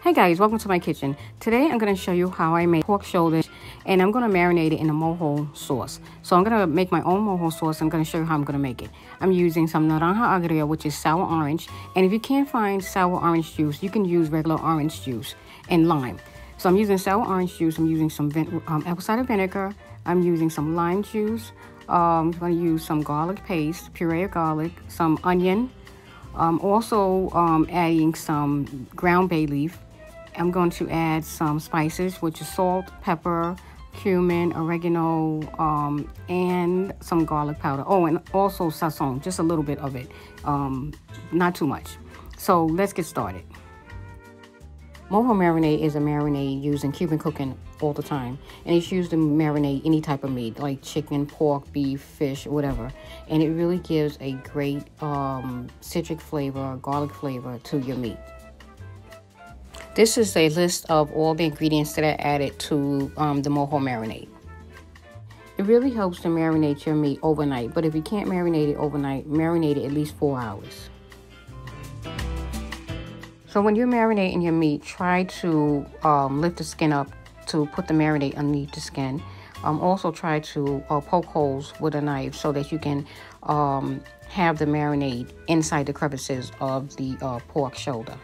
Hey guys, welcome to my kitchen. Today I'm going to show you how I make pork shoulders, and I'm going to marinate it in a mojo sauce. So I'm going to make my own mojo sauce. I'm going to show you how I'm going to make it. I'm using some naranja agria, which is sour orange, and if you can't find sour orange juice, you can use regular orange juice and lime. So I'm using sour orange juice. I'm using some apple cider vinegar. I'm using some lime juice. I'm going to use some garlic paste, puree of garlic, some onion. Also adding some ground bay leaf. I'm going to add some spices, which is salt, pepper, cumin, oregano, and some garlic powder. Oh, and also sazon, just a little bit of it, not too much. So let's get started. Mojo marinade is a marinade used in Cuban cooking all the time, and it's used to marinate any type of meat like chicken, pork, beef, fish, whatever, and it really gives a great citric flavor, garlic flavor to your meat. This is a list of all the ingredients that I added to the mojo marinade. It really helps to marinate your meat overnight, but if you can't marinate it overnight, marinate it at least 4 hours. So when you're marinating your meat, try to lift the skin up to put the marinade underneath the skin. Also try to poke holes with a knife so that you can have the marinade inside the crevices of the pork shoulder.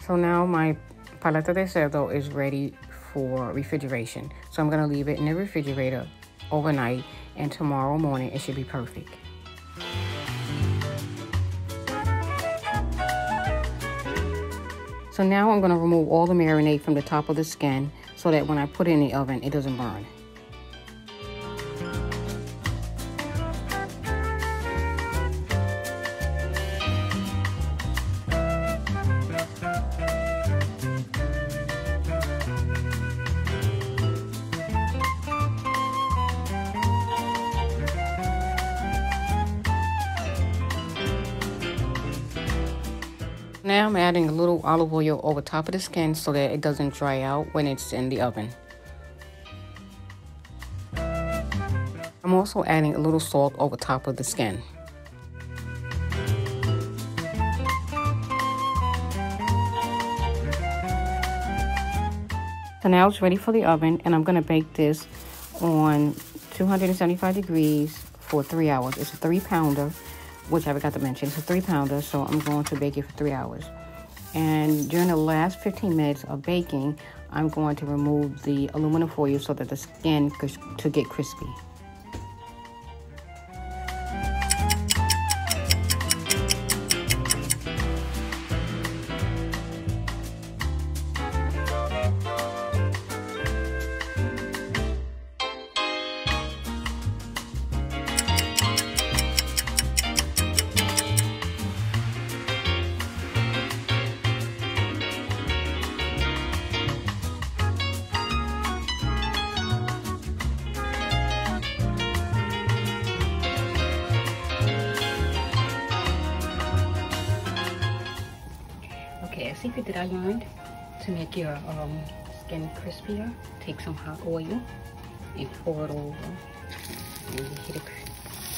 So now my paleta de cerdo is ready for refrigeration. So I'm going to leave it in the refrigerator overnight, and tomorrow morning it should be perfect. So now I'm going to remove all the marinade from the top of the skin so that when I put it in the oven, it doesn't burn. Now I'm adding a little olive oil over top of the skin so that it doesn't dry out when it's in the oven. I'm also adding a little salt over top of the skin. So now it's ready for the oven, and I'm going to bake this on 275 degrees for 3 hours. It's a 3-pounder. Which I forgot to mention, it's a 3-pounder, so I'm going to bake it for 3 hours. And during the last 15 minutes of baking, I'm going to remove the aluminum foil so that the skin could get crispy. Okay, a secret that I learned to make your skin crispier: take some hot oil and pour it over, and you hit it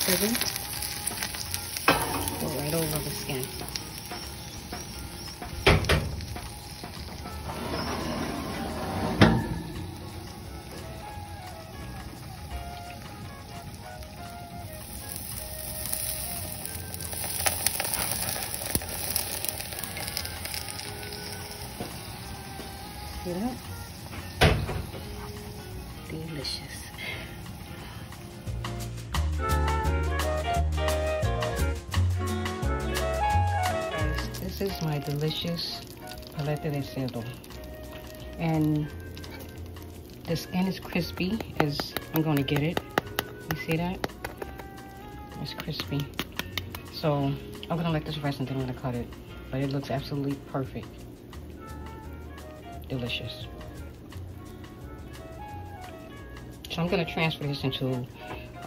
oven, pour right over the skin. See that? Delicious. This is my delicious paleta de cerdo. And the skin is crispy as I'm going to get it. You see that? It's crispy. So I'm going to let this rest and then I'm going to cut it. But it looks absolutely perfect. Delicious. So I'm going to transfer this into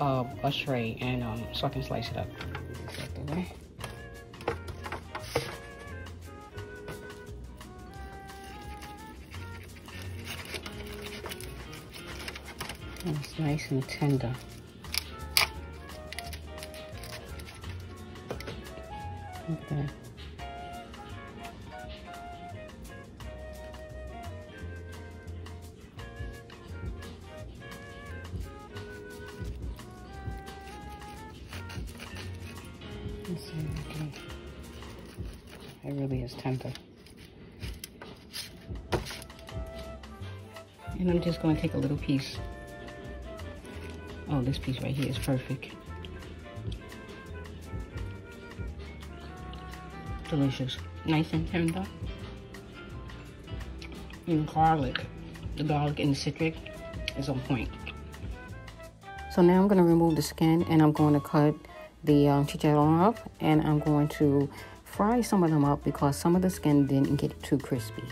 a tray and so I can slice it up. And it's nice and tender. Look at that. Let's see, okay. It really is tender. And I'm just going to take a little piece. Oh, this piece right here is perfect. Delicious. Nice and tender. And garlic. The garlic and the citric is on point. So now I'm going to remove the skin and I'm going to cut the chicharrón up, and I'm going to fry some of them up because some of the skin didn't get too crispy.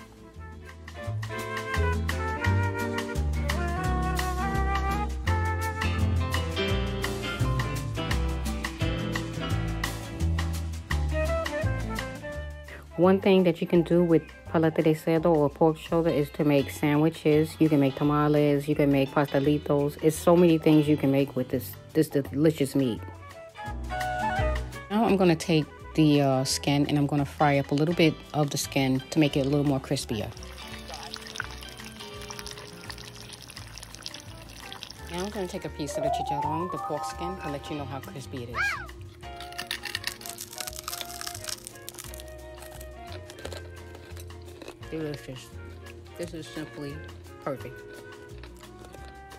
One thing that you can do with paleta de cerdo or pork shoulder is to make sandwiches. You can make tamales, you can make pastelitos. It's so many things you can make with this delicious meat. Now I'm going to take the skin and I'm going to fry up a little bit of the skin to make it a little more crispier. Now I'm going to take a piece of the chicharrón, the pork skin, to let you know how crispy it is. Delicious. This is simply perfect.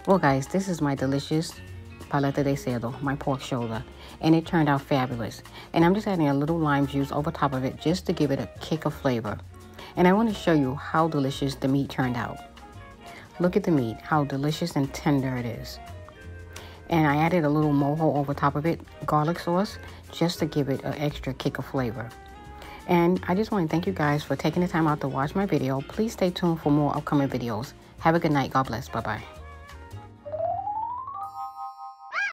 Well guys, this is my delicious paleta de cerdo, my pork shoulder, and it turned out fabulous. And I'm just adding a little lime juice over top of it just to give it a kick of flavor. And I want to show you how delicious the meat turned out. Look at the meat, how delicious and tender it is. And I added a little mojo over top of it, garlic sauce, just to give it an extra kick of flavor. And I just want to thank you guys for taking the time out to watch my video. Please stay tuned for more upcoming videos. Have a good night. God bless. Bye-bye.